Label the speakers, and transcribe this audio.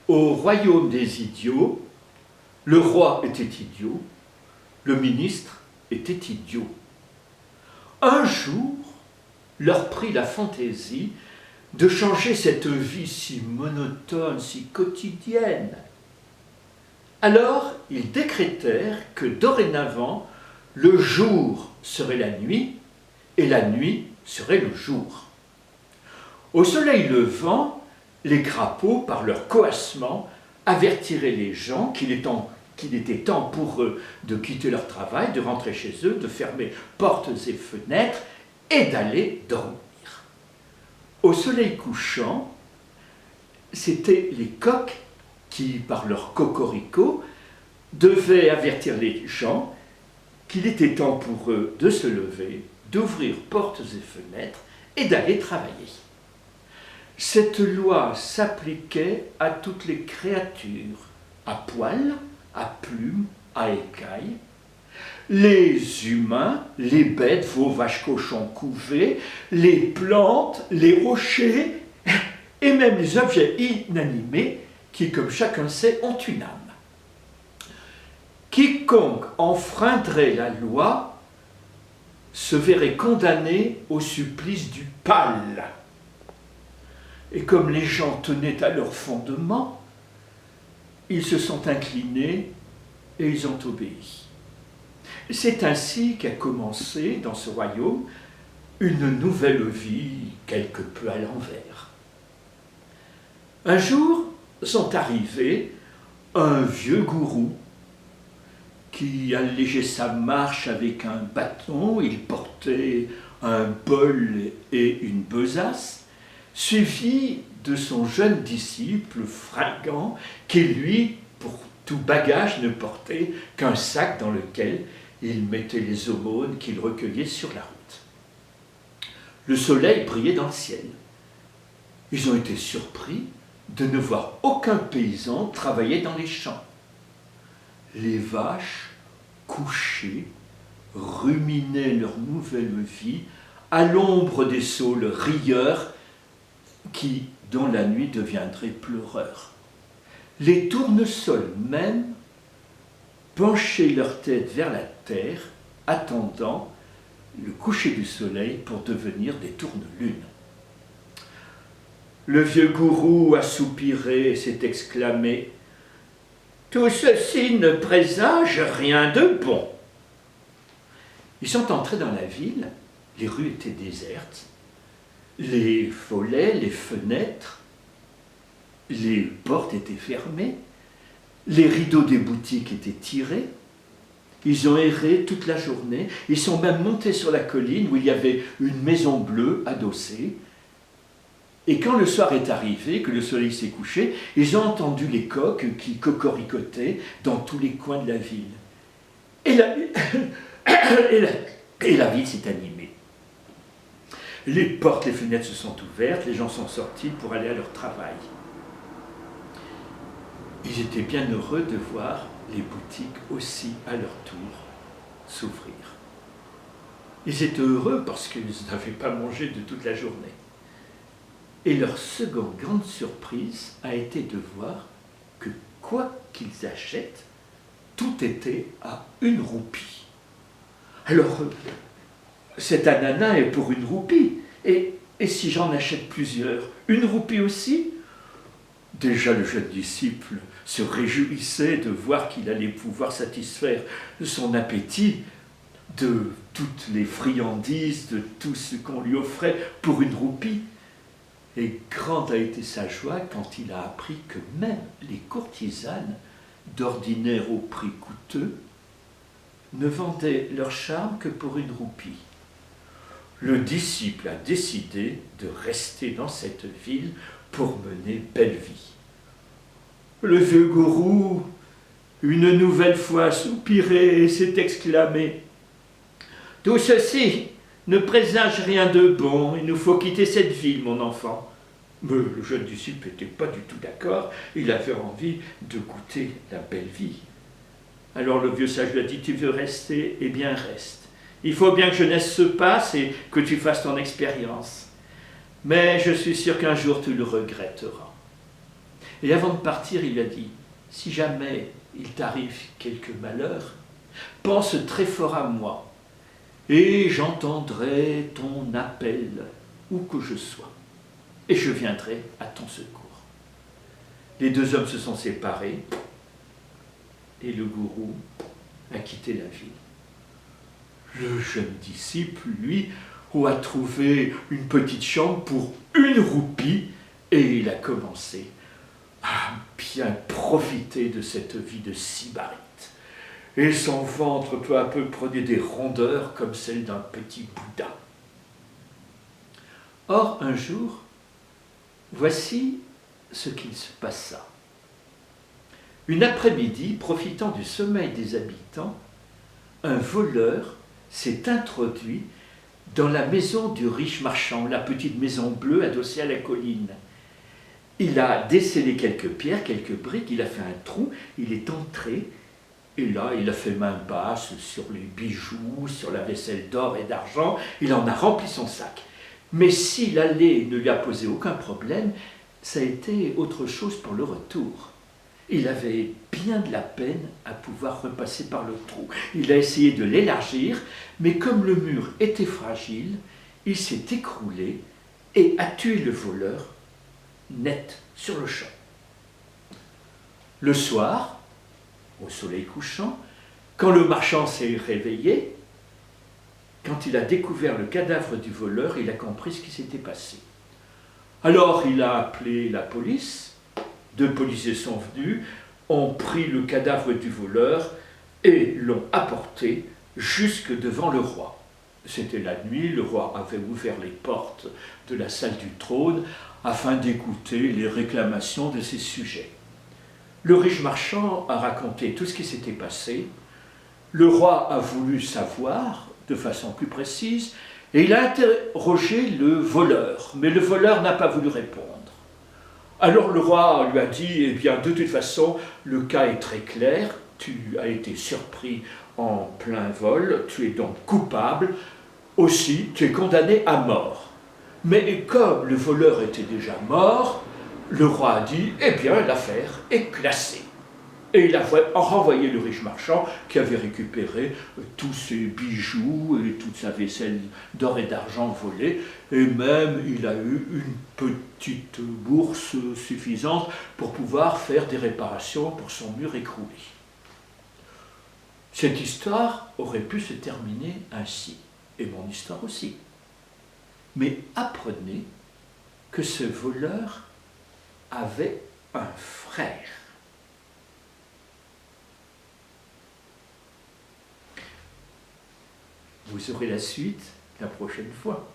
Speaker 1: Au royaume des idiots, le roi était idiot, le ministre était idiot. Un jour, leur prit la fantaisie de changer cette vie si monotone, si quotidienne. Alors, ils décrétèrent que dorénavant, le jour serait la nuit et la nuit serait le jour. Au soleil levant, les crapauds, par leur coassement, avertiraient les gens qu'il était temps pour eux de quitter leur travail, de rentrer chez eux, de fermer portes et fenêtres et d'aller dormir. Au soleil couchant, c'étaient les coqs qui, par leur cocorico, devaient avertir les gens qu'il était temps pour eux de se lever, d'ouvrir portes et fenêtres et d'aller travailler. Cette loi s'appliquait à toutes les créatures, à poils, à plumes, à écailles. Les humains, les bêtes, veaux, vaches, cochons, couvées, les plantes, les rochers, et même les objets inanimés qui, comme chacun sait, ont une âme. Quiconque enfreindrait la loi se verrait condamné au supplice du pal. Et comme les gens tenaient à leur fondement, ils se sont inclinés et ils ont obéi. C'est ainsi qu'a commencé dans ce royaume une nouvelle vie quelque peu à l'envers. Un jour sont arrivés un vieux gourou qui allégeait sa marche avec un bâton, il portait un bol et une besace, suivi de son jeune disciple fringant qui, lui, pour tout bagage, ne portait qu'un sac dans lequel il mettait les aumônes qu'il recueillait sur la route. Le soleil brillait dans le ciel. Ils ont été surpris de ne voir aucun paysan travailler dans les champs. Les vaches, couchées, ruminaient leur nouvelle vie à l'ombre des saules rieurs dont la nuit deviendrait pleureur. Les tournesols même penchaient leur tête vers la terre, attendant le coucher du soleil pour devenir des tournelunes. Le vieux gourou a soupiré et s'est exclamé « Tout ceci ne présage rien de bon !» Ils sont entrés dans la ville, les rues étaient désertes, les volets, les fenêtres, les portes étaient fermées, les rideaux des boutiques étaient tirés. Ils ont erré toute la journée, ils sont même montés sur la colline où il y avait une maison bleue adossée. Et quand le soir est arrivé, que le soleil s'est couché, ils ont entendu les coqs qui cocoricotaient dans tous les coins de la ville. Et la ville s'est animée. Les portes, les fenêtres se sont ouvertes, les gens sont sortis pour aller à leur travail. Ils étaient bien heureux de voir les boutiques aussi, à leur tour, s'ouvrir. Ils étaient heureux parce qu'ils n'avaient pas mangé de toute la journée. Et leur seconde grande surprise a été de voir que quoi qu'ils achètent, tout était à 1 roupie. Alors, cet ananas est pour 1 roupie. Et si j'en achète plusieurs, 1 roupie aussi? Déjà le jeune disciple se réjouissait de voir qu'il allait pouvoir satisfaire son appétit de toutes les friandises, de tout ce qu'on lui offrait pour 1 roupie. Et grande a été sa joie quand il a appris que même les courtisanes, d'ordinaire au prix coûteux, ne vendaient leur charme que pour 1 roupie. Le disciple a décidé de rester dans cette ville pour mener belle vie. Le vieux gourou, une nouvelle fois soupiré et s'est exclamé « Tout ceci ne présage rien de bon, il nous faut quitter cette ville, mon enfant. » Mais le jeune disciple n'était pas du tout d'accord, il avait envie de goûter la belle vie. Alors le vieux sage lui a dit « Tu veux rester? Eh bien reste. Il faut bien que jeunesse se passe et que tu fasses ton expérience. Mais je suis sûr qu'un jour tu le regretteras. » Et avant de partir, il lui a dit, si jamais il t'arrive quelque malheur, pense très fort à moi, et j'entendrai ton appel où que je sois, et je viendrai à ton secours. Les deux hommes se sont séparés, et le gourou a quitté la ville. Le jeune disciple, lui, a trouvé une petite chambre pour 1 roupie, et il a commencé à bien profiter de cette vie de sybarite. Et son ventre peu à peu prenait des rondeurs comme celles d'un petit Bouddha. Or, un jour, voici ce qu'il se passa. Une après-midi, profitant du sommeil des habitants, un voleur s'est introduit dans la maison du riche marchand, la petite maison bleue adossée à la colline. Il a décelé quelques pierres, quelques briques, il a fait un trou, il est entré, et là, il a fait main basse sur les bijoux, sur la vaisselle d'or et d'argent, il en a rempli son sac. Mais si l'aller ne lui a posé aucun problème, ça a été autre chose pour le retour. Il avait bien de la peine à pouvoir repasser par le trou. Il a essayé de l'élargir, mais comme le mur était fragile, il s'est écroulé et a tué le voleur net sur le champ. Le soir, au soleil couchant, quand le marchand s'est réveillé, quand il a découvert le cadavre du voleur, il a compris ce qui s'était passé. Alors il a appelé la police, 2 policiers sont venus, ont pris le cadavre du voleur et l'ont apporté jusque devant le roi. C'était la nuit, le roi avait ouvert les portes de la salle du trône afin d'écouter les réclamations de ses sujets. Le riche marchand a raconté tout ce qui s'était passé. Le roi a voulu savoir de façon plus précise et il a interrogé le voleur, mais le voleur n'a pas voulu répondre. Alors le roi lui a dit, eh bien de toute façon, le cas est très clair, tu as été surpris en plein vol, tu es donc coupable, aussi tu es condamné à mort. Mais comme le voleur était déjà mort, le roi a dit, eh bien l'affaire est classée. Et il a renvoyé le riche marchand qui avait récupéré tous ses bijoux et toute sa vaisselle d'or et d'argent volée. Et même, il a eu une petite bourse suffisante pour pouvoir faire des réparations pour son mur écroulé. Cette histoire aurait pu se terminer ainsi, et mon histoire aussi. Mais apprenez que ce voleur avait un frère. Vous aurez la suite la prochaine fois.